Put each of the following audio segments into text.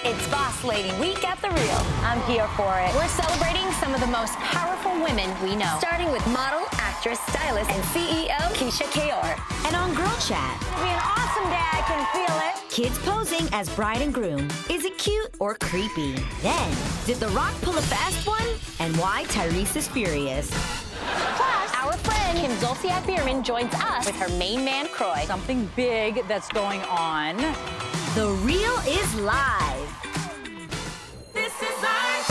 It's Boss Lady Week at The Real. I'm here for it. We're celebrating some of the most powerful women we know. Starting with model, actress, stylist, and CEO Keyshia Ka'oir. And on Girl Chat, It'll be an awesome day, I can feel it. kids posing as bride and groom. Is it cute or creepy? Then, did The Rock pull a fast one? And why Tyrese is furious. Plus, our friend Kim Kroy joins us with her main man, Kroy. Something big that's going on. The Real is live. This is our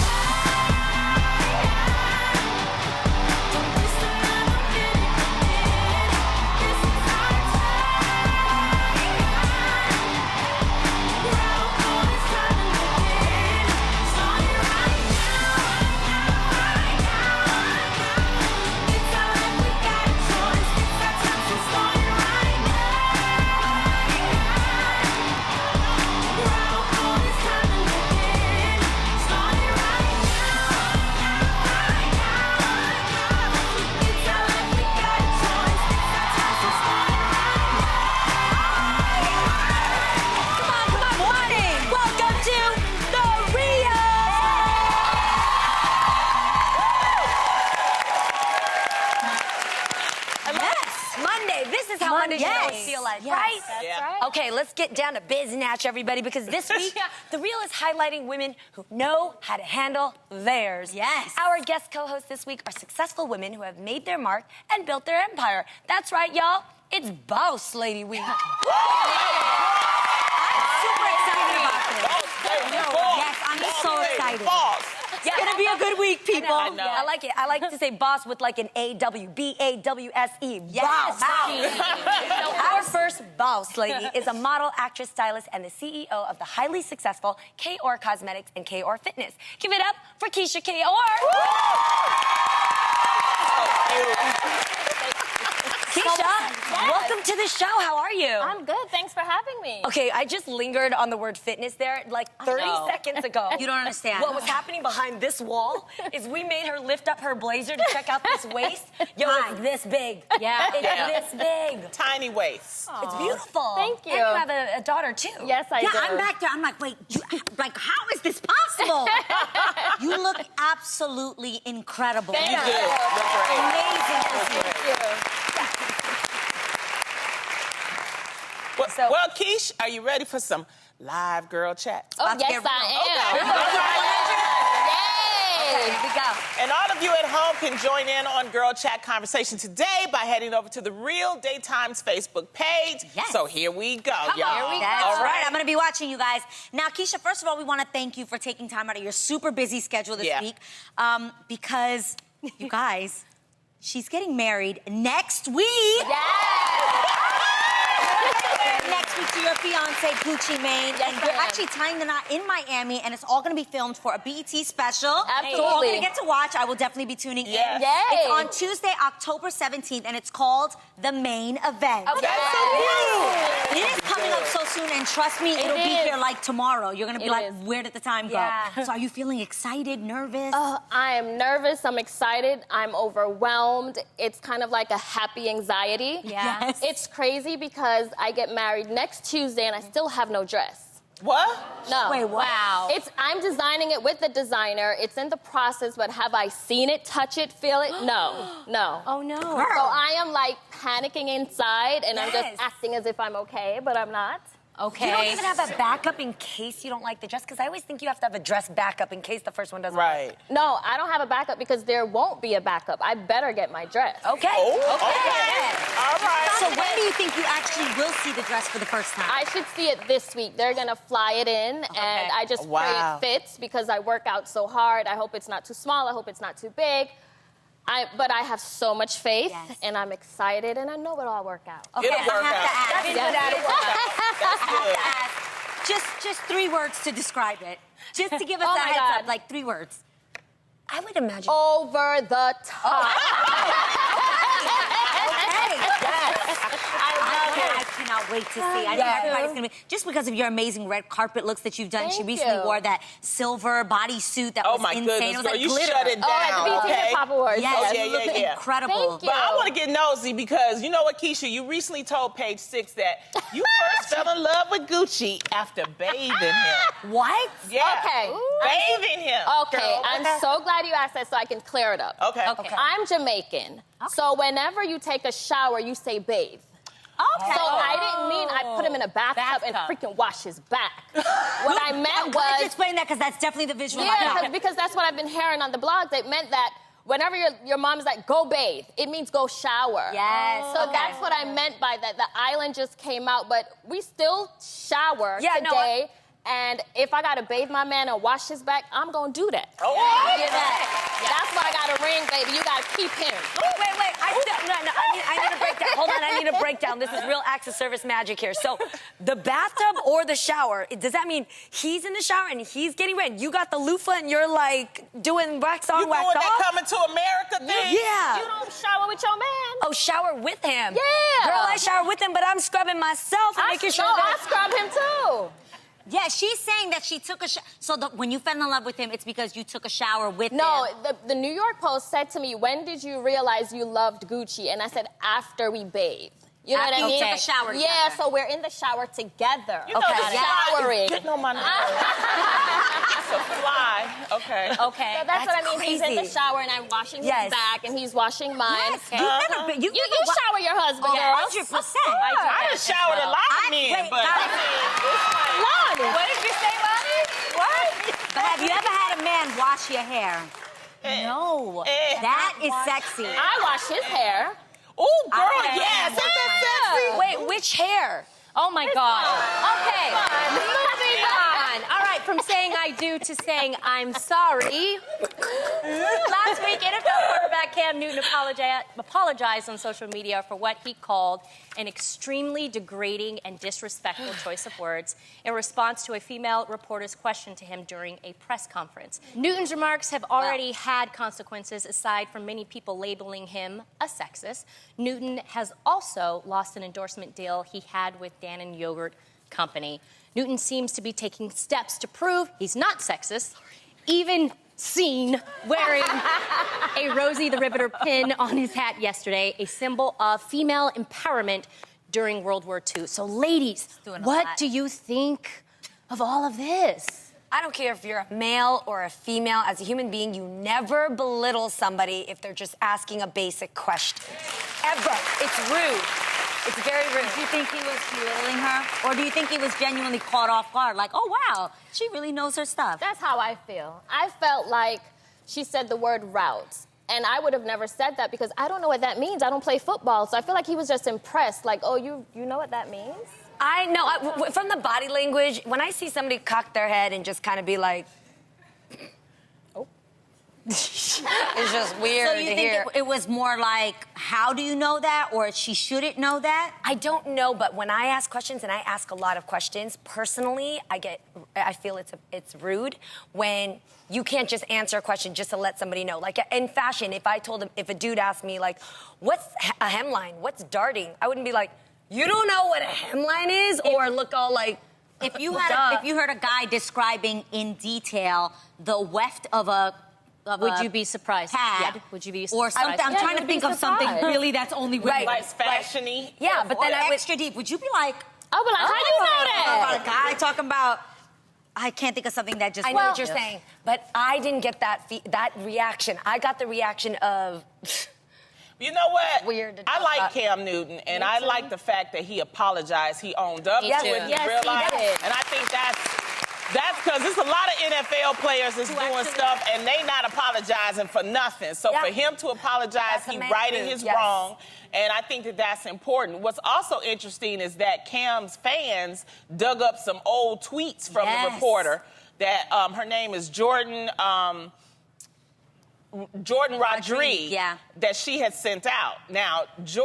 right? That's right. Okay, let's get down to biznatch, everybody, because this week, The Real is highlighting women who know how to handle theirs. Yes. Our guest co-hosts this week are successful women who have made their mark and built their empire. That's right, y'all. It's Boss Lady Week. I'm super excited about this. Yes, I'm so excited. It's gonna be a good week, people. I know. I like it. I like to say boss with like an A-W, B-A-W-S-E. Yes. So our first boss lady is a model, actress, stylist, and the CEO of the highly successful Ka'oir Cosmetics and Ka'oir Fitness. Give it up for Keyshia Ka'oir. Keyshia, welcome to the show. How are you? I'm good. Thanks for having me. Okay, I just lingered on the word fitness there like 30 seconds ago. You don't understand. What was happening behind this wall is we made her lift up her blazer to check out this waist. Yo, it's this big. Yeah. It's this big. Tiny waist. It's beautiful. Thank you. And you have a daughter, too. Yes, I do. Yeah, I'm back there. I'm like, wait, like, how is this possible? You look absolutely incredible. You do. Look great. Amazing. Look great. Well, Keish, are you ready for some live girl chat? Oh, About to yes, get real. I am. Okay, here we go. And all of you at home can join in on Girl Chat conversation today by heading over to the Real Daytime's Facebook page. Yes. So here we go, y'all. Here we go. That's right. I'm going to be watching you guys. Now, Keyshia, first of all, we want to thank you for taking time out of your super busy schedule this week. Because, you guys, she's getting married next week. Next week to your fiance, Gucci Mane. Yes, and we're I am. actually tying the knot in Miami, and it's all going to be filmed for a BET special. Absolutely. So we're all going to get to watch. I will definitely be tuning Yes. in. Yay. It's on Tuesday, October 17th, and it's called The Main Event. Okay. That's so cute. It is coming up so soon, and trust me, it'll be is. here like tomorrow. You're going to be It like, is. where did the time go? Yeah. So are you feeling excited, nervous? I am nervous. I'm excited. I'm overwhelmed. It's kind of like a happy anxiety. Yeah. Yes. It's crazy because I get married next Tuesday and I still have no dress. What? No. Wait, what? Wow. I'm designing it with the designer. It's in the process, but have I seen it, touch it, feel it? No. No. Oh, no. So I am like panicking inside and I'm Yes. just acting as if I'm okay, but I'm not. Okay. You don't even have a backup in case you don't like the dress? Because I always think you have to have a dress backup in case the first one doesn't Right. work. No, I don't have a backup because there won't be a backup. I better get my dress. Okay. Oh, okay. All right. So when do you think you actually will see the dress for the first time? I should see it this week. They're gonna fly it in, and I just Wow. pray it fits because I work out so hard. I hope it's not too small. I hope it's not too big. But I have so much faith, Yes. and I'm excited, and I know it'll all work out. Okay, It'll work I have out. to ask. That's good. Just 3 words to describe it. Just to give us Oh a my heads God. up, like 3 words. I would imagine. Over the top. Okay. I love I cannot wait to see. I know everybody's gonna be just because of your amazing red carpet looks that you've done. She Thank recently you. wore that silver bodysuit that was my insane. goodness, It was girl, like you glitter. shut it down. at the BT okay? Hip Hop Awards. Yes, yeah, you look yeah. incredible. Thank you. But I want to get nosy because you know what, Keyshia? You recently told Page 6 that you first fell in love with Gucci after bathing him. What? Yeah. Okay. Bathing him. Okay, girl. I'm so glad you asked that so I can clear it up. Okay. I'm Jamaican. So whenever you take a shower, you say bathe. Okay. So I didn't mean I put him in a bathtub and freaking wash his back. What I I'm meant glad you was... explained that because that's definitely the visual I Yeah, got. because that's what I've been hearing on the blogs. It meant that whenever your mom's like, go bathe, it means go shower. Yes. So that's what I meant by that. The island just came out, but we still shower today. And if I gotta bathe my man and wash his back, I'm gonna do that. Oh, Yeah, that's why I got a ring, baby. You gotta keep him. Wait. I need a breakdown. Hold on, I need a breakdown. This is real acts of service magic here. So, the bathtub or the shower, does that mean he's in the shower and he's getting ready? You got the loofah and you're like doing wax on, You wax doing off? that Coming to America thing? Yeah. You don't shower with your man. Oh, shower with him. Yeah. Girl, I shower with him, but I'm scrubbing myself and making sure I that... scrub him too. Yeah, she's saying that she took a shower. So when you fell in love with him, it's because you took a shower with him. No, the New York Post said to me, when did you realize you loved Gucci? And I said, after we bathe. You know After what I you mean? took a shower Yeah, together. so we're in the shower together. You know the showering. Getting on my nerves. It's a fly. Okay. Okay. So that's what I mean. He's in the crazy. shower and I'm washing his back and he's washing mine. Yes, you You shower your husband, girl. 100%. I just showered a lot of men, but What did you say, Bonnie? What? But have you ever had a man wash your hair? No. That is sexy. I wash his hair. Oh, girl, Okay. yes. Isn't that sexy? Wait, which hair? Oh my God. Okay. Moving on. All right, from saying I do to saying I'm sorry. Last week, NFL quarterback Cam Newton apologized on social media for what he called an extremely degrading and disrespectful choice of words in response to a female reporter's question to him during a press conference. Newton's remarks have already had consequences aside from many people labeling him a sexist. Newton has also lost an endorsement deal he had with Dannon Yogurt Company. Newton seems to be taking steps to prove he's not sexist, even seen wearing a Rosie the Riveter pin on his hat yesterday, a symbol of female empowerment during World War II. So, ladies, what do you think of all of this? I don't care if you're a male or a female. As a human being, you never belittle somebody if they're just asking a basic question. Ever. It's rude. It's very rude. Do you think he was belittling her? Or do you think he was genuinely caught off guard? Like, oh, wow, she really knows her stuff. That's how I feel. I felt like she said the word routes. And I would have never said that because I don't know what that means. I don't play football. So I feel like he was just impressed. Like, oh, you know what that means? I know. From the body language, when I see somebody cock their head and just kind of be like, oh, it's just weird So to you think hear. it was more like, how do you know that? Or she shouldn't know that? I don't know, but when I ask questions, and I ask a lot of questions, personally, I feel it's rude when you can't just answer a question just to let somebody know. Like in fashion, if a dude asked me like, what's a hemline? What's darting? I wouldn't be like, you don't know what a hemline is? Or look all like, If you heard a guy describing in detail the weft of a Would you be surprised? pad, Yeah. Would you be or surprised? something? I'm Yeah, trying you to would be think of something surprised. really that's only women. Right. Like fashion-y. yeah, but then or I would... extra deep. Would you be like, I'll be like, how you know that? about a guy talking about? I can't think of something that just. I know what you're saying, but I didn't get that reaction. I got the reaction of... You know what? Weird to I talk like about. Cam Newton, and I like the fact that he apologized. He owned up to Yes, it. yes, He he realized, did. and I think that's because there's a lot of NFL players that's doing stuff and they not apologizing for nothing. So Yeah. for him to apologize, That's a he man righted move, his yes. wrong, and I think that's important. What's also interesting is that Cam's fans dug up some old tweets from the Yes. reporter. That her name is Jordan Rodriguez, yeah. that she had sent out. Now,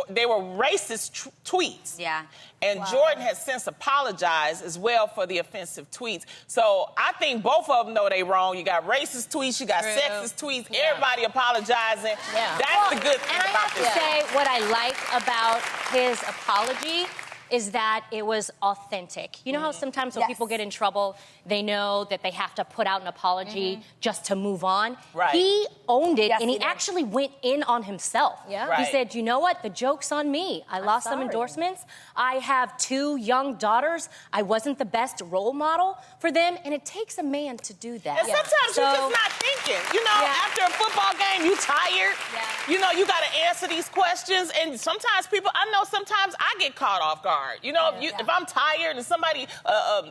they were racist tweets. Yeah. And Jordan has since apologized as well for the offensive tweets. So I think both of them know they wrong. You got racist tweets, you got sexist tweets, everybody apologizing. Yeah. That's the good thing And I about have to this. say, what I like about his apology is that it was authentic. You know how sometimes when people get in trouble, they know that they have to put out an apology just to move on? Right. He owned it, and he did. actually went in on himself. Yeah. Right. He said, you know what? The joke's on me. I lost some endorsements. I have 2 young daughters. I wasn't the best role model for them, and it takes a man to do that. And sometimes you're just not thinking. You know, after a football game, you tired. You know, you got to answer these questions. And sometimes sometimes I get caught off guard. You know, if I'm tired and somebody,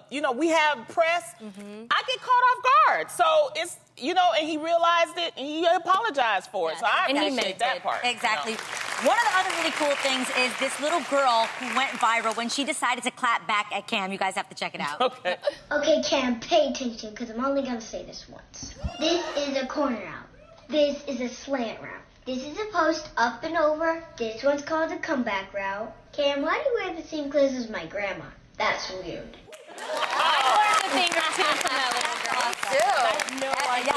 you know, we have press, I get caught off guard. So it's, you know, and he realized it and he apologized for it. So I appreciate that part. Exactly. You know? One of the other really cool things is this little girl who went viral when she decided to clap back at Cam. You guys have to check it out. Okay. Okay, Cam, pay attention, because I'm only going to say this once. This is a corner route. This is a slant route. This is a post up and over. This one's called a comeback route. Cam, why do you wear the same clothes as my grandma? That's weird. I learned a thing or two from that little girl.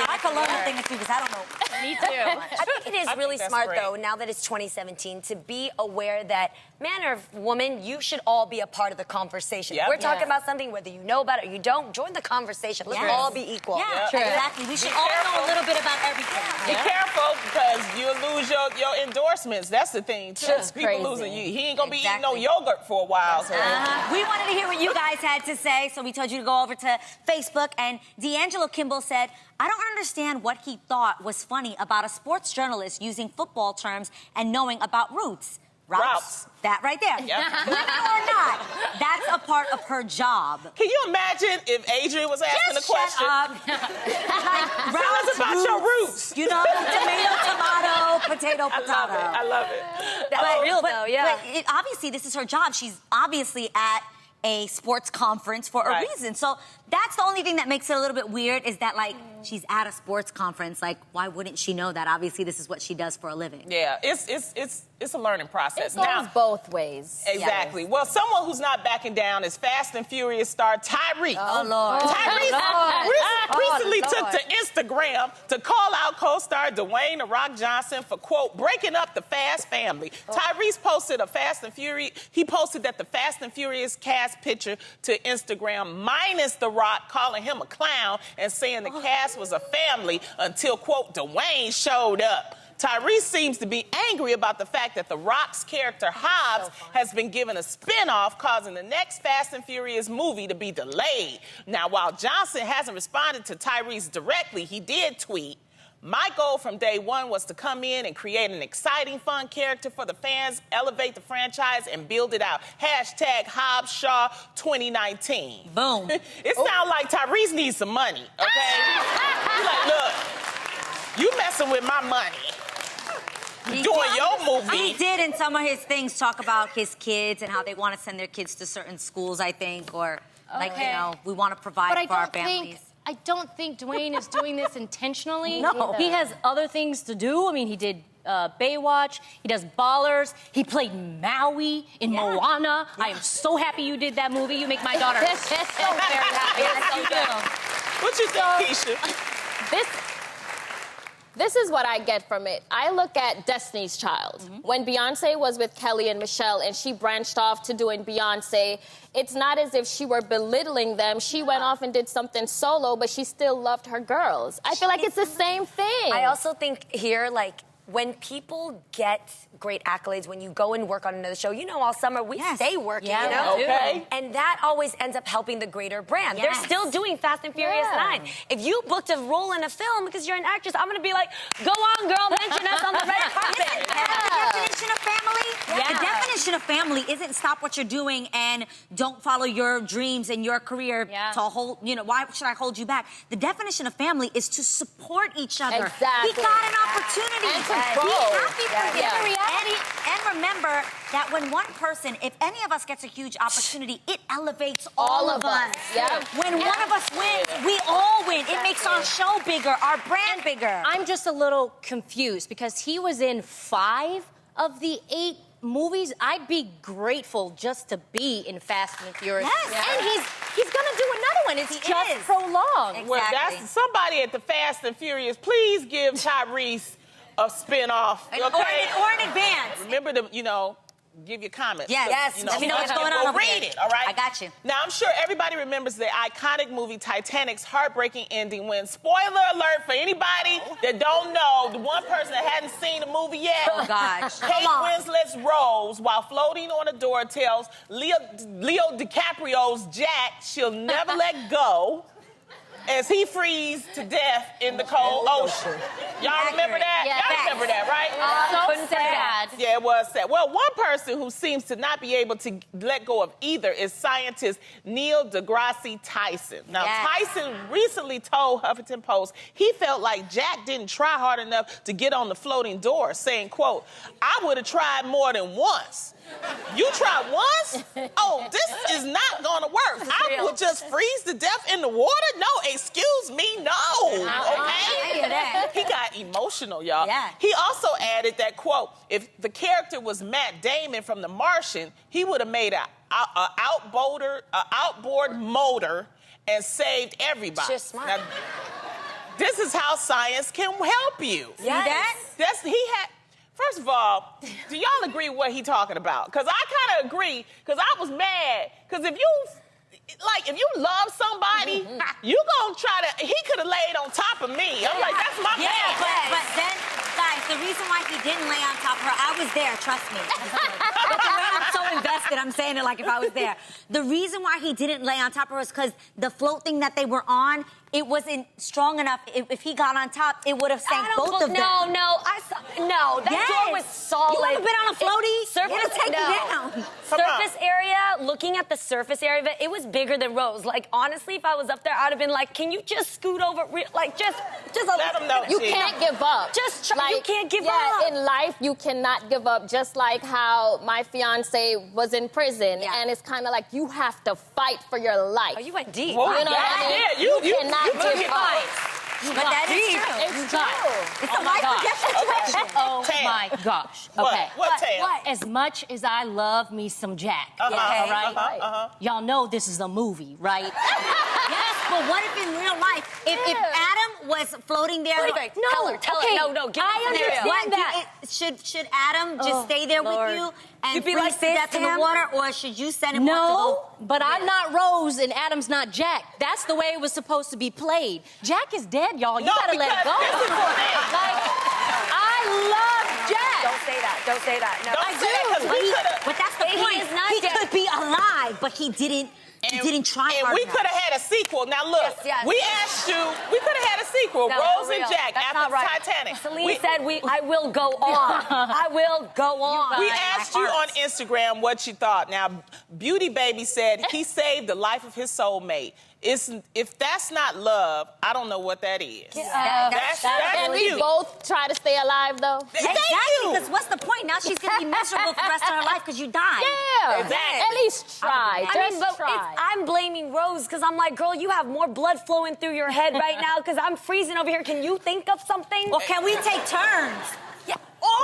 I can learn a thing or two because I don't know. Me too. I think it is really that's smart, great. though, now that it's 2017, to be aware that man or woman, you should all be a part of the conversation. Yep. We're talking about something, whether you know about it or you don't, join the conversation. Let's all be equal. Yeah, True. exactly. We should all know a little bit about everything. Be careful because you'll lose your endorsements. That's the thing, too. That's People crazy. losing you. He ain't going to be Exactly. eating no yogurt for a while. So. We wanted to hear what you guys had to say, so we told you to go over to Facebook. And D'Angelo Kimball said, I don't understand what he thought was funny about a sports journalist using football terms and knowing about routes. Routes. That right there. Yep. Whether or not, that's a part of her job. Can you imagine if Adrian was asking the question? Shut up. Like, Tell us about your roots. You know, tomato, potato, potato. I love it. That's real, though, yeah. But obviously, this is her job. She's obviously at a sports conference for a reason. So that's the only thing that makes it a little bit weird is that, like, she's at a sports conference. Like, why wouldn't she know that? Obviously, this is what she does for a living. Yeah, it's a learning process. It goes both ways. Exactly. Well, someone who's not backing down is Fast and Furious star Tyrese. Oh, Lord. Tyrese recently took to Instagram to call out co-star Dwayne "The Rock" Johnson for, quote, breaking up the Fast family. Tyrese posted he posted that the Fast and Furious cast picture to Instagram minus The Rock, calling him a clown and saying the cast was a family until, quote, Dwayne showed up. Tyrese seems to be angry about the fact that The Rock's character Hobbs has been given a spin-off, causing the next Fast and Furious movie to be delayed. Now, while Johnson hasn't responded to Tyrese directly, he did tweet, my goal from day one was to come in and create an exciting, fun character for the fans, elevate the franchise, and build it out. Hashtag Hobbs Shaw 2019. Boom. It sounds like Tyrese needs some money, okay? He's like, look, you messing with my money. Doing your movie. He did in some of his things talk about his kids and how they want to send their kids to certain schools, I think, or like, you know, we want to provide for our families. I don't think Dwayne is doing this intentionally. No. He has other things to do. I mean, he did Baywatch. He does Ballers. He played Maui in Moana. I am so happy you did that movie. You make my daughter so very happy. Yes, you do. What you think, Keyshia? This is what I get from it. I look at Destiny's Child. When Beyonce was with Kelly and Michelle and she branched off to doing Beyonce, it's not as if she were belittling them. She went off and did something solo, but she still loved her girls. I feel like it's the same thing. I also think here, like, when people get great accolades, when you go and work on another show, you know, all summer we stay working, you know? Okay. And that always ends up helping the greater brand. Yes. They're still doing Fast and Furious 9. If you booked a role in a film because you're an actress, I'm gonna be like, go on, girl, mention us on the red carpet. Isn't that the definition of family? Yeah. The definition of family isn't stop what you're doing and don't follow your dreams and your career to hold, you know, why should I hold you back? The definition of family is to support each other. Exactly. He got an opportunity. And Be control. happy for him. And remember that when one person, if any of us gets a huge opportunity, it elevates all of us. Yeah. When one of us wins, we all win. It makes our show bigger, our brand bigger. I'm just a little confused because he was in 5 of the 8 movies. I'd be grateful just to be in Fast and Furious. Yes. And he's gonna do another one. It's just prolonged. Exactly. Well, that's somebody at the Fast and Furious. Please give Tyrese a spin-off, okay? Or in advance. Remember, give you comments. Yes. Let me know what's going on We'll over read there. it, all right? I got you. Now, I'm sure everybody remembers the iconic movie Titanic's heartbreaking ending when, spoiler alert for anybody that don't know, the one person that hadn't seen the movie yet, Oh, gosh. Kate Winslet's Rose, while floating on a door, tells Leo DiCaprio's Jack she'll never let go as he freezes to death in the cold ocean. Y'all remember that? Yes. Y'all remember that, right? So sad. Yeah, it was sad. Well, one person who seems to not be able to let go of either is scientist Neil deGrasse Tyson. Now, Tyson recently told Huffington Post he felt like Jack didn't try hard enough to get on the floating door, saying, quote, "I would have tried more than once. You tried once? Oh, this is not gonna work. I would just freeze to death in the water? No, excuse me, no. Okay?" He got emotional, y'all. Yeah. He also added that, quote, if the character was Matt Damon from The Martian, he would have made a outboard motor and saved everybody. Just smart. Now, this is how science can help you. See that? First of all, do y'all agree with what he talking about? Because I kind of agree, because I was mad. Because if you love somebody, you gonna try to, he could have laid on top of me. I'm like, that's my man. But then, guys, the reason why he didn't lay on top of her, I was there, trust me. But the way I'm so invested, I'm saying it like if I was there. The reason why he didn't lay on top of her is because the float thing that they were on, it wasn't strong enough. If he got on top, it would have sank both of them. No, that door was solid. You ever been on a floaty? Surface, It'll take you down. Surface area, looking at the surface area of it, it was bigger than Rose. Like, honestly, if I was up there, I'd have been like, can you just scoot over? Like, just Let him know. You can't give up. Just try. You can't give yeah, up. in life, you cannot give up. Just like how my fiance was in prison, and it's kind of like you have to fight for your life. Oh, you went deep. Whoa, You know what I mean? you cannot give up. But that is true. It's true. It's a life or death situation. Oh Tam. my gosh. What? Okay. What, Tam? What? As much as I love me some Jack, all right? Y'all know this is a movie, right? Yes, but what if in real life, if Adam was floating there? Wait, tell her. No, give I me a scenario. understand that. Should Adam just stay there with you and You'd be freeze like to this, death in the Tam? water, or should you send him off to No, go? but I'm not Rose and Adam's not Jack. That's the way it was supposed to be played. Jack is dead, y'all. You gotta let it go. This is for them. Like, I love Jack. Don't say that. Don't say that. No. Don't say that, 'cause we could've- But that's the He point. is not He dead. could be alive, but he didn't. He didn't try And hard we enough. could have had a sequel. Now, look, Yes. we asked you, we could have had a sequel, No, Rose for and real. Jack, That's after not right. Titanic. Celine said, I will go on. I will go on. We asked you on Instagram what you thought. Now, Beauty Baby said he saved the life of his soulmate. If that's not love, I don't know what that is. That's And we cute. both try to stay alive, though. Exactly, because what's the point? Now she's going to be miserable for the rest of her life because you died. Yeah. Exactly. At least try. I mean, but try. I'm blaming Rose because I'm like, girl, you have more blood flowing through your head right now because I'm freezing over here. Can you think of something? Or can we take turns? Yeah.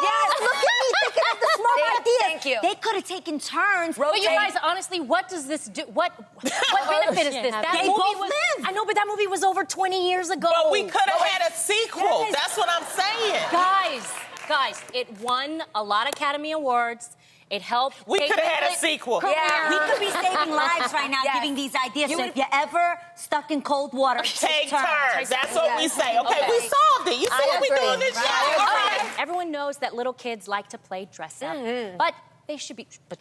Yes, look at me thinking of the smart ideas. Thank you. They could have taken turns. But you guys, honestly, what does this do? What benefit is this? That They movie both was, live. I know, but that movie was over 20 years ago. But we could have had a sequel. Yes. That's what I'm saying. Guys, it won a lot of Academy Awards. It helped. We Kate could have had a Winslet sequel. career. We could be saving lives right now, Yes. giving these ideas. So if you're ever stuck in cold water, Take turns. That's what we say. Okay, Okay. we solved it. You see I what we agree. doing this Right. show? All Okay. right. Everyone knows that little kids like to play dress up, but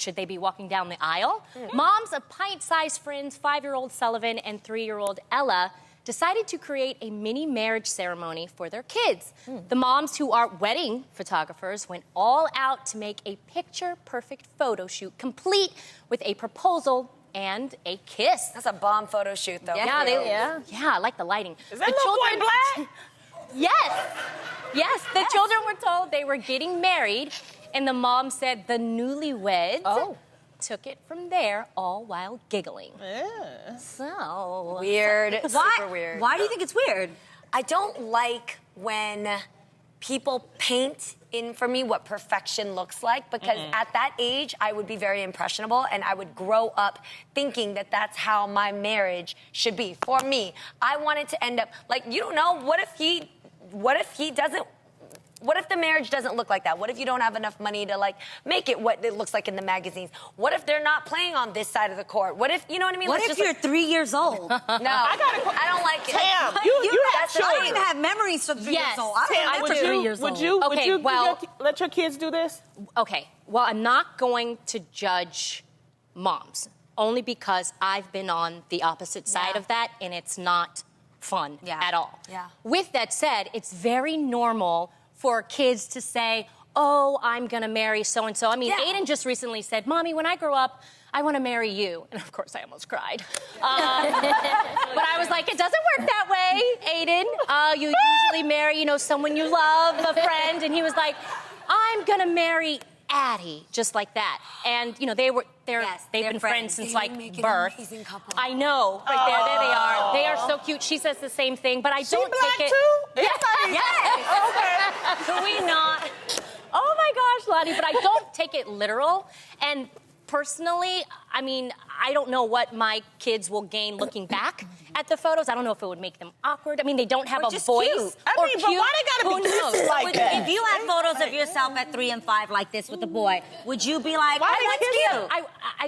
should they be walking down the aisle? Moms of pint-sized friends, 5-year-old Sullivan and 3-year-old Ella, decided to create a mini marriage ceremony for their kids. The moms, who are wedding photographers, went all out to make a picture-perfect photo shoot, complete with a proposal and a kiss. That's a bomb photo shoot, though. Yeah, I like the lighting. Is that little boy black? Yes, the children were told they were getting married, and the mom said the newlyweds took it from there, all while giggling. Yeah. So Weird. Super weird. Why do you think it's weird? I don't like when people paint in for me what perfection looks like because at that age I would be very impressionable and I would grow up thinking that that's how my marriage should be. For me, I wanted to end up like, you don't know, what if he doesn't What if the marriage doesn't look like that? What if you don't have enough money to like make it what it looks like in the magazines? What if they're not playing on this side of the court? What if, you know what I mean? What Let's if just, you're 3 years old? No, I don't like it. Tam, you have I don't children. even have memories from 3 years Yes. old. I don't Tam, remember 3 years old. would you Okay, well- let your kids do this? Okay, well, I'm not going to judge moms, only because I've been on the opposite side Yeah. of that, and it's not fun Yeah. at all. Yeah. With that said, it's very normal for kids to say, oh, I'm gonna marry so-and-so. I mean, Yeah. Aiden just recently said, Mommy, when I grow up, I wanna marry you. And of course, I almost cried. But I was like, it doesn't work that way, Aiden. You usually marry, someone you love, a friend. And he was like, I'm gonna marry Addie, just like that. And they've they're been friends friends. since They like would make an birth. amazing couple. I know, right there they are. They are so cute. She says the same thing, but I She don't black take it. too? Yes. Okay. Can we not? Oh my gosh, Lottie, but I don't take it literal. And personally, I mean, I don't know what my kids will gain looking back at the photos. I don't know if it would make them awkward. I mean, they don't have Or a just voice. cute. I or mean, but cute. why they gotta Who be knows? kissing like that? If you had photos of yourself at 3 and 5 like this with a boy, would you be like, Why oh, they that's kissing?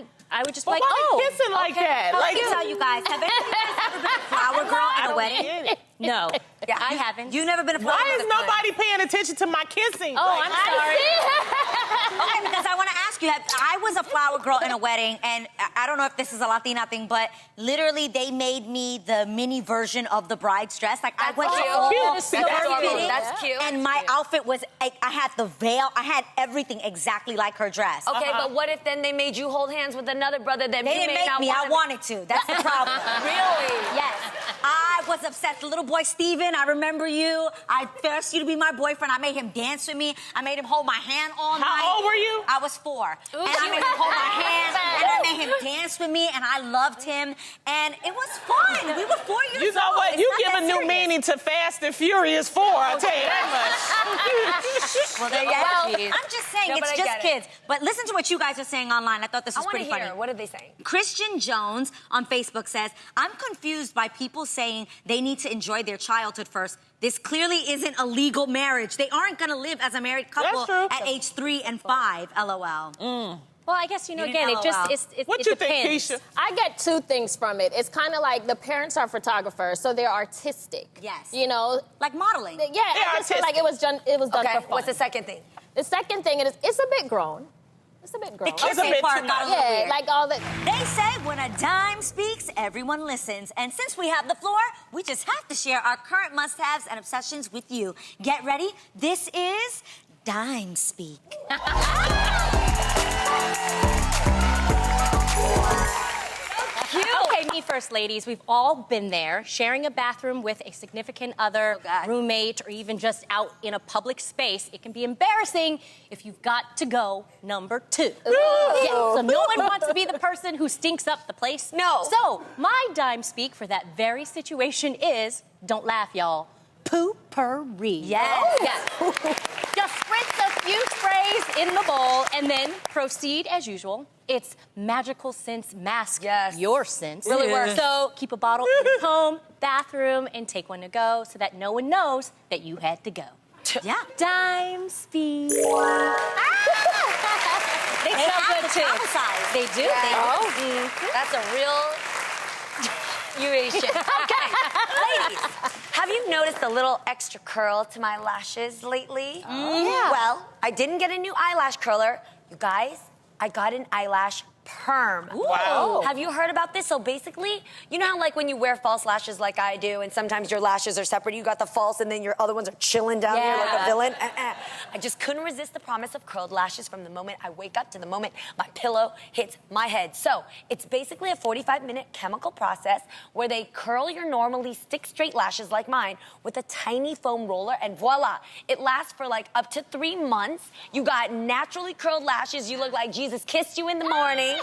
cute? I would just But be like, why oh. they kissing like that? Let Like, me tell you guys, have any of you guys ever been a flower girl at a wedding? get it. No, I haven't. You've never been a flower Why girl? is nobody paying attention to my kissing? Oh, I'm sorry. Okay, because I want to ask you, I was a flower girl in a wedding, and I don't know if this is a Latina thing, but literally they made me the mini version of the bride's dress. Like I went to cute. all Cute. the That's fitting, cute. That's cute. and my outfit was, I had the veil, I had everything exactly like her dress. Okay, but what if then they made you hold hands with another brother that They you didn't may make not me, I wanna wanted to. That's the problem. Really? Yes. I was obsessed. The little boy, Steven, I remember you. I forced you to be my boyfriend. I made him dance with me. I made him hold my hand all night. How old were you? I was 4. And I made him hold my hand, and I made him dance with me, and I loved him. And it was fun. We were 4 years old. You know what? It's You not give that a new serious. meaning to Fast and Furious 4, I'll tell you that much. Well, there you have it. Jeez. I'm just saying, No, but it's I just get it. kids. But listen to what you guys are saying online. I thought this I was want to pretty funny. hear. What are they saying? Christian Jones on Facebook says, I'm confused by people saying they need to enjoy their childhood first. This clearly isn't a legal marriage. They aren't going to live as a married couple true. at age 3 and 5, LOL. Well, I guess, didn't again, it LOL. just, it What you depends. think, Keyshia? I get 2 things from it. It's kind of like the parents are photographers, so they're artistic. Yes. Like modeling. Yeah, I just feel like it was done Okay, for fun. what's the second thing? The second thing is it's a bit grown. It's a bit grown. The kissing a bit part too got a much. little Yeah, weird. like all the. They say when a dime speaks, everyone listens. And since we have the floor, we just have to share our current must-haves and obsessions with you. Get ready. This is Dime Speak. Okay, me first, ladies. We've all been there, sharing a bathroom with a significant other, Oh, God. roommate, or even just out in a public space. It can be embarrassing if you've got to go number 2. Yeah, so no one wants to be the person who stinks up the place. No. So my dime speak for that very situation is, don't laugh, y'all, poo-pourri. Yes. Yes. Just spritz a few sprays in the bowl and then proceed as usual. It's magical sense mask your sense. Really works. So keep a bottle in your home, bathroom, and take one to go so that no one knows that you had to go. Yeah. Dime speed. They They have sound good to too. traumatize. They do. They do. That's a real Eurasian. Okay, ladies, have you noticed a little extra curl to my lashes lately? Yeah. Well, I didn't get a new eyelash curler. You guys, I got an eyelash perm. Wow. Have you heard about this? So basically, you know how like when you wear false lashes like I do, and sometimes your lashes are separate, you got the false and then your other ones are chilling down here like a villain? I just couldn't resist the promise of curled lashes from the moment I wake up to the moment my pillow hits my head. So it's basically a 45-minute chemical process where they curl your normally stick straight lashes like mine with a tiny foam roller, and voila, it lasts for like up to 3 months. You got naturally curled lashes. You look like Jesus kissed you in the morning.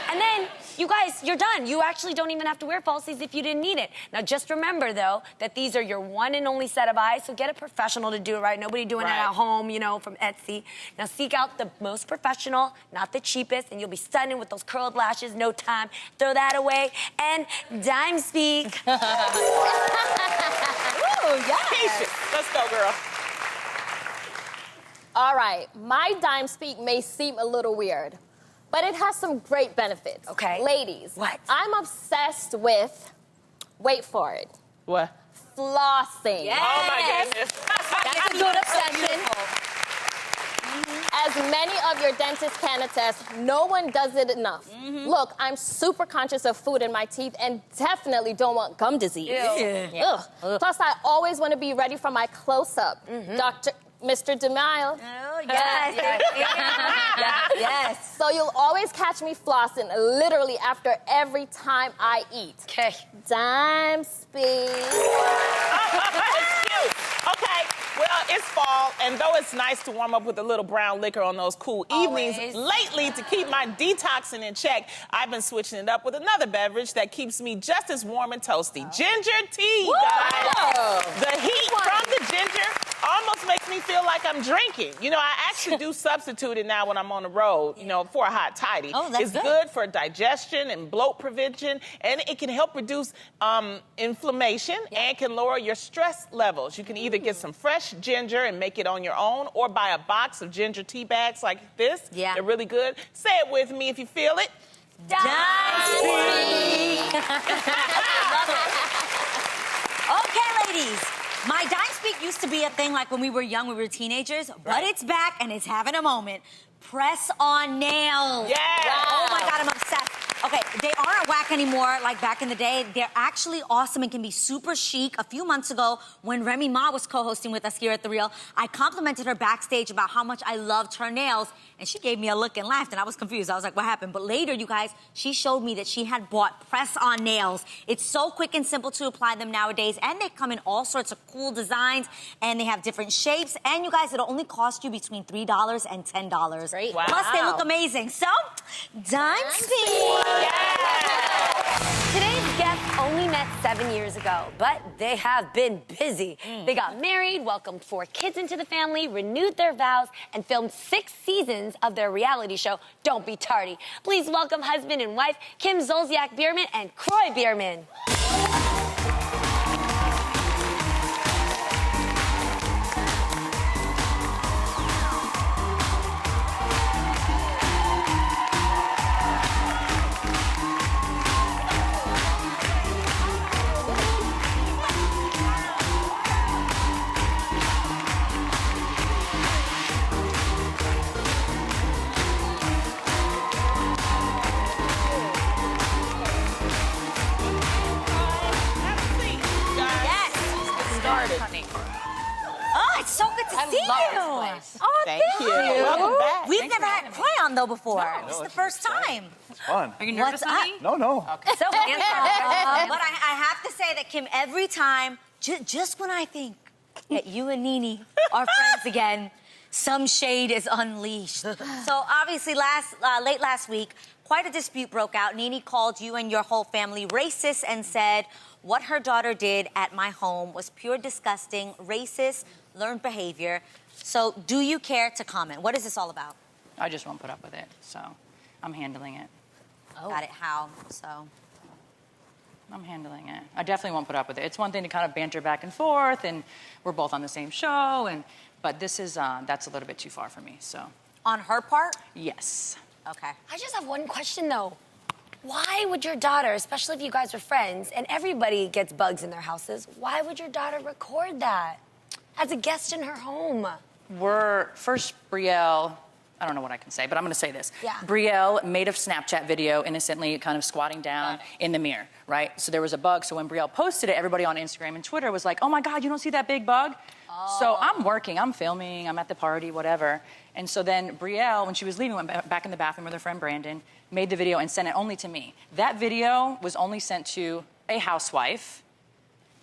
And then, you guys, you're done. You actually don't even have to wear falsies if you didn't need it. Now, just remember, though, that these are your one and only set of eyes, so get a professional to do it, right? Nobody doing it Right. at home, you know, from Etsy. Now, seek out the most professional, not the cheapest, and you'll be stunning with those curled lashes, no time. Throw that away, and dime speak. Keyshia, let's go, girl. All right, my dime speak may seem a little weird, but it has some great benefits. Okay. Ladies, What? I'm obsessed with, wait for it, What? flossing. Oh my goodness. That's a good obsession. As many of your dentists can attest, no one does it enough. Look, I'm super conscious of food in my teeth and definitely don't want gum disease. Ugh. Plus, I always want to be ready for my close-up. Mr. DeMille. Oh, yes. Yes. So you'll always catch me flossing literally after every time I eat. Okay. Dime speak. That's cute. Okay, well, it's fall, and though it's nice to warm up with a little brown liquor on those cool evenings, lately, to keep my detoxing in check, I've been switching it up with another beverage that keeps me just as warm and toasty. Ginger tea, guys. The heat from the ginger almost makes me feel like I'm drinking. You know, I actually do substitute it now when I'm on the road, you know, for a hot toddy. Oh, that's it's good. good for digestion and bloat prevention, and it can help reduce inflammation and can lower your stress levels. You can either get some fresh ginger and make it on your own, or buy a box of ginger tea bags like this. Yeah. They're really good. Say it with me if you feel it. Okay, ladies. My dime speak used to be a thing like when we were young, we were teenagers, but it's back and it's having a moment. Press on nails. Yeah. Oh my God, I'm obsessed. Okay, they aren't whack anymore like back in the day. They're actually awesome and can be super chic. A few months ago, when Remy Ma was co-hosting with us here at The Real, I complimented her backstage about how much I loved her nails, and she gave me a look and laughed, and I was confused. I was like, what happened? But later, you guys, she showed me that she had bought press-on nails. It's so quick and simple to apply them nowadays, and they come in all sorts of cool designs, and they have different shapes, and you guys, it'll only cost you between $3 and $10. Great. Wow. Plus, they look amazing. So, dime speak. Today's guests only met 7 years ago, but they have been busy. They got married, welcomed 4 kids into the family, renewed their vows, and filmed 6 seasons of their reality show, Don't Be Tardy. Please welcome husband and wife, Kim Zolciak Bierman and Kroy Bierman. Oh, it's so good to see you. Oh, Thank you. Welcome back. We've never had Kroy on, though, before. This is the first time. It's fun. Are you nervous, What's honey? up? No, no. So handsome. But I have to say that, Kim, every time, just when I think that you and Nene are friends again, some shade is unleashed. So obviously, late last week, quite a dispute broke out. Nene called you and your whole family racist and said what her daughter did at my home was pure disgusting, racist, learned behavior. So do you care to comment? What is this all about? I just won't put up with it, so I'm handling it. Got it. How? So. I'm handling it. I definitely won't put up with it. It's one thing to kind of banter back and forth, and we're both on the same show, but this is, that's a little bit too far for me, so. On her part? Yes. Okay. I just have one question, though. Why would your daughter, especially if you guys were friends, and everybody gets bugs in their houses, why would your daughter record that as a guest in her home? First, Brielle, I don't know what I can say, but I'm gonna say this. Yeah. Brielle made a Snapchat video innocently kind of squatting down in the mirror, right? So there was a bug, so when Brielle posted it, everybody on Instagram and Twitter was like, oh my God, you don't see that big bug? So I'm working, I'm filming, I'm at the party, whatever. And so then Brielle, when she was leaving, went back in the bathroom with her friend Brandon, made the video and sent it only to me. That video was only sent to a housewife,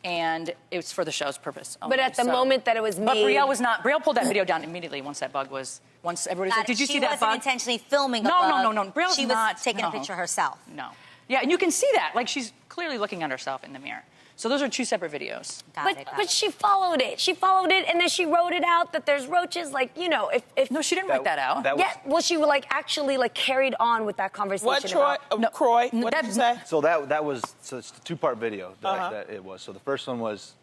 and it was for the show's purpose only. But at the moment that it was made... But Brielle pulled that video down immediately once everybody said, did you see that bug? She wasn't intentionally filming a No, bug. no. Brieelle's She was taking a picture herself. No. Yeah, and you can see that. Like, she's clearly looking at herself in the mirror. So those are 2 separate videos. But she followed it. She followed it, and then she wrote it out that there's roaches. Like, you know, if No, she didn't write that out. She like actually like carried on with that conversation. What, Troy? Kroy? What did you say? So that was it's a 2-part video that it was. So the first one was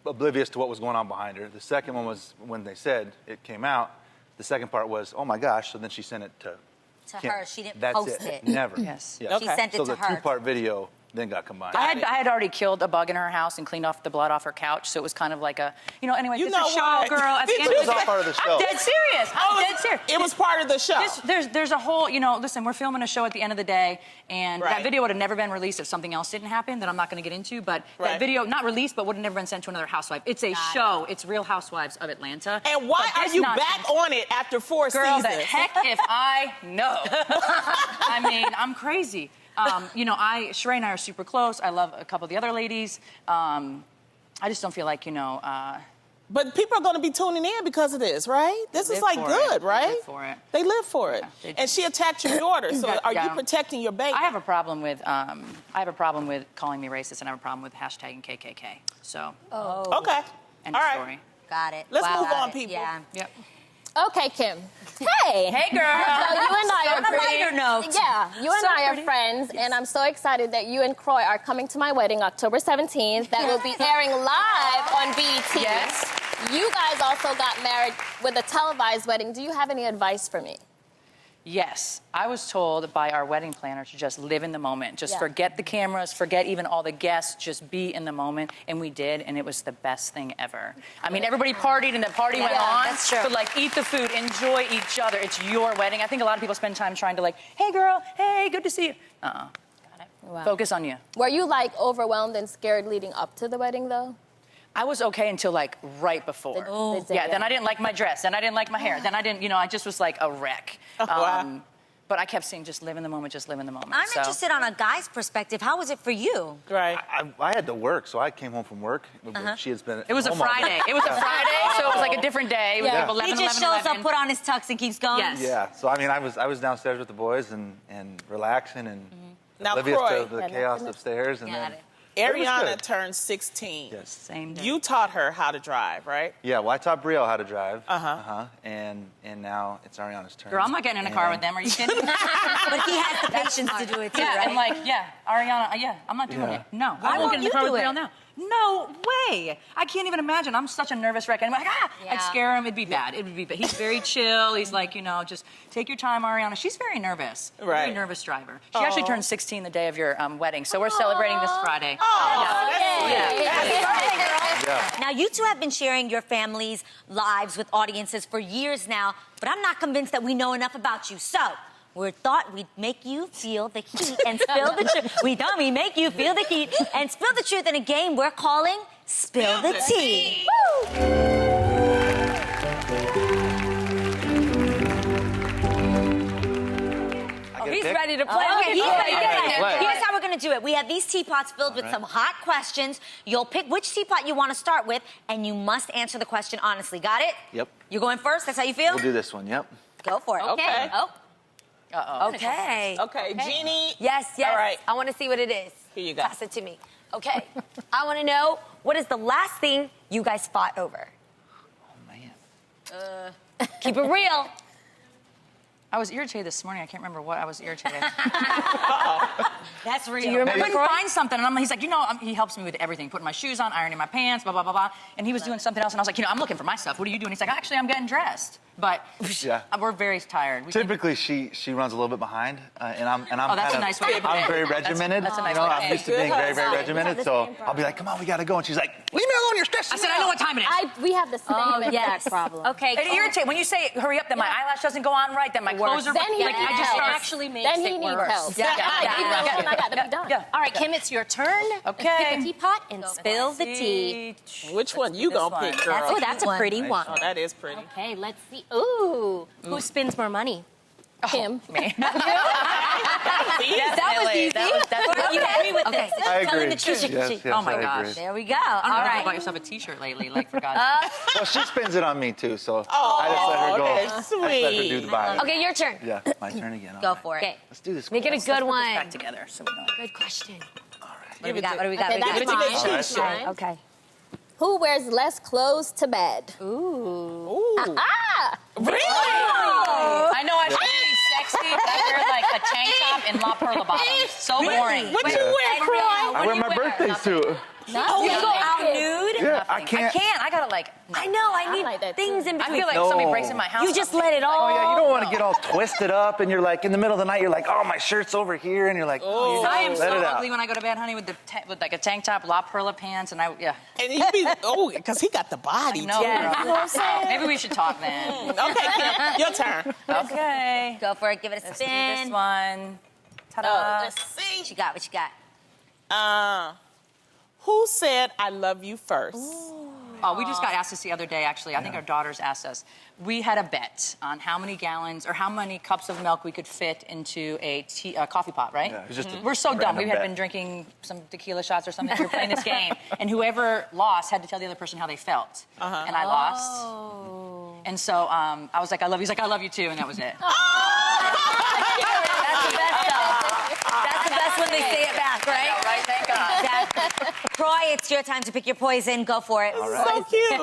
oblivious to what was going on behind her. The second one was when they said it came out. the second part was, oh my gosh. So then she sent it to Kim. her. She didn't That's post it. Never. Yes. Yeah. She sent it So to the her. two-part video then got combined. I had already killed a bug in her house and cleaned off the blood off her couch, so it was kind of like a, anyway, You it's know a show, what? girl. At the Did end you of the It was all day, part of the show. I'm dead serious. I'm dead serious. It was part of the show. There's a whole, listen, we're filming a show at the end of the day, and Right. that video would have never been released if something else didn't happen that I'm not going to get into, but Right. that video, not released, but would have never been sent to another housewife. It's a show. It's Real Housewives of Atlanta. And why But are this you nonsense- back on it after 4 Girl, seasons? the heck if I know. I mean, I'm crazy. Sheree and I are super close. I love a couple of the other ladies. I just don't feel like, But people are going to be tuning in because of this, right? This is live like for good, it. They right? live for it. They live for it. they do. And she attacked your daughter. So are Yeah. you protecting your baby? I have a problem with calling me racist, and I have a problem with hashtagging KKK. So, Okay. end All of right. story. Got it. Let's move Got on, it. people. Yeah. Yep. Okay, Kim. Hey. Hey, girl. So you and I are On a lighter note. Yeah, you and So I are pretty. friends, and I'm so excited that you and Kroy are coming to my wedding October 17th. That will be airing live on BET. Yes. You guys also got married with a televised wedding. Do you have any advice for me? Yes, I was told by our wedding planner to just live in the moment. Just Yeah. forget the cameras, forget even all the guests, just be in the moment. And we did, and it was the best thing ever. I mean, everybody partied, and the party went on. that's true. So, eat the food, enjoy each other. It's your wedding. I think a lot of people spend time trying to, hey, girl, hey, good to see you. Wow. Focus on you. Were you overwhelmed and scared leading up to the wedding though? I was okay until right before. The day, Yeah, then I didn't like my dress, then I didn't like my hair, then I didn't, I just was like a wreck. Wow. But I kept saying, just live in the moment, just live in the moment. I'm So- interested on a guy's perspective. How was it for you? Right. I had to work, so I came home from work. She had been. It was a home all day. Friday. It was a Friday, so it was like a different day. It was Yeah. 11, He just 11, shows 11. up, put on his tux, and keeps going. Yes. Yeah. So I mean, I was downstairs with the boys and relaxing and Now, oblivious Kroy. to the chaos upstairs, and Got then. it. It was Ariana good. turned 16. Yes. Same day. You taught her how to drive, right? Yeah, well, I taught Brielle how to drive. Uh-huh. And now it's Ariana's turn. Girl, I'm not getting in a car with them. Are you kidding? But he has the patience to do it too, Yeah, right? and Ariana, I'm not doing Yeah. it. No, Why I won't won't get in the you car do with it? Brielle now. No way. I can't even imagine. I'm such a nervous wreck. I'm like, I'd Yeah. scare him. It'd be bad. It would be bad. He's very chill. He's like, just take your time, Ariana. She's very nervous. Right. Very nervous driver. She actually turned 16 the day of your wedding, so we're celebrating this Friday. Now, you two have been sharing your family's lives with audiences for years now, but I'm not convinced that we know enough about you. So, we thought we'd make you feel the heat and spill the truth. We thought we'd make you feel the heat and spill the truth in a game we're calling Spill the Tea. He's ready to play. Okay, he's ready to ready to play. play. Here's how we're gonna do it. We have these teapots filled with some hot questions. You'll pick which teapot you want to start with, and you must answer the question honestly. Got it? Yep. You going first? That's how you feel? We'll do this one. Yep. Go for it. Okay. Oh. Okay. Okay, Jeannie. Yes. All right. I want to see what it is. Here you go. Pass it to me. Okay. I want to know, what is the last thing you guys fought over? Oh man. Keep it real. I was irritated this morning. I can't remember what I was irritated. That's real. Do you remember? I couldn't find something, and he's like, he helps me with everything, putting my shoes on, ironing my pants, blah, blah, blah, blah. And he was doing something else, and I was like, I'm looking for my stuff. What are you doing? He's like, actually, I'm getting dressed. But Yeah. we're very tired. Typically, she runs a little bit behind, and I'm Oh, that's kind a nice way to put I'm it. very regimented. That's a nice you know, way to I'm put it. used to being very, very regimented. So I'll be like, come on, we gotta go, and she's like, leave me alone, you're stressing I said, me I know out." what time it is. We have the same exact yes. problem. Okay. It irritates when you say hurry up, then my eyelash doesn't go on right, then my clothes are Then he like needs I just help. start. actually makes Then he it needs worse. help. Yeah. I got to be done. Yeah. All right, Kim, it's your turn. Okay. Pick a teapot and spill the tea. Which one you this gonna one. pick, girl? Oh, that's a pretty one. Oh, that is pretty. Okay, let's see. Ooh, who spends more money? Kim. Me. That was easy. You agree with this? I Telling agree. the truth. Yes, Oh my I gosh. agree. There we go. I don't All know if you right. bought yourself a T-shirt lately, like for God's sake. Well, she spins it on me too, so I just let her go. okay, I just let her do sweet. the buying. Okay, your turn. Yeah, my turn again. All Go right. for it. Okay. Let's do this. Make it a quick. good Back one. together, so we know. Good question. What do we got? What do we got? Okay, What do we got? that's Give it to mine. Keyshia. Mine. Okay. Who wears less clothes to bed? Ooh. Really? I know I should be sexy, but I wear like a tank top and La Perla bottoms. So boring. What you Yeah. wear, Kroy? I wear my birthday suit. Oh, you go out nude? Yeah, I I can't. can't. I gotta like. I know. I need like that, things too. in I between. feel like No. somebody breaks in my house. You just let it all. Oh yeah, you don't want to get all twisted up, and you're like in the middle of the night. You're like, oh, my shirt's over here, and you're like, oh, I am let so it out. ugly when I go to bed, honey, with with like a tank top, La Perla pants, and And he be, because he got the body, no, too. Yeah. girl. You know what I'm saying? Maybe we should talk then. Okay, Kim, your turn. Okay. Go for it. Give it a Let's do spin. this one. Ta-da. Let's see. What you got? What you got? Who said I love you first? Oh, we just got asked this the other day, actually. I think our daughters asked us. We had a bet on how many gallons or how many cups of milk we could fit into a coffee pot, right? Yeah, it was just a We're so dumb. random We had bet. been drinking some tequila shots or something. We were playing this game. And whoever lost had to tell the other person how they felt. And I lost. And so I was like, I love you. He's like, I love you too. And that was it. That's the best stuff. That's the best when they say it back, right? Right? Thank God. Exactly. Kroy, it's your time to pick your poison. Go for it. All right. So cute.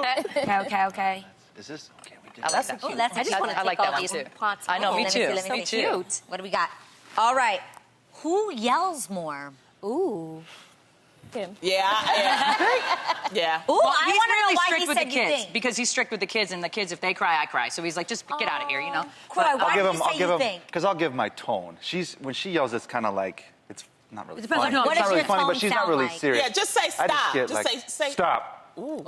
Okay. Is this? Okay, we did I like that. that. Ooh, that's I just want to I take like all that one these too. pots. I know, off. me Let me too. see, let me Me see. too. Cute. What do we got? All right. Who yells more? Ooh. Kim. Yeah. Ooh, Well, I he's want to know really why strict he with said the you kids think. because he's strict with the kids, and the kids, if they cry, I cry. So he's like, just get out of here, you know. Kroy, why did you say you think? because I'll give my tone. When she yells, it's kind of like, it's not really depends on funny. who- What It's not does really your funny, tone but she's not sound really like? serious. Yeah, just say I stop. just get Just like, say stop. Ooh.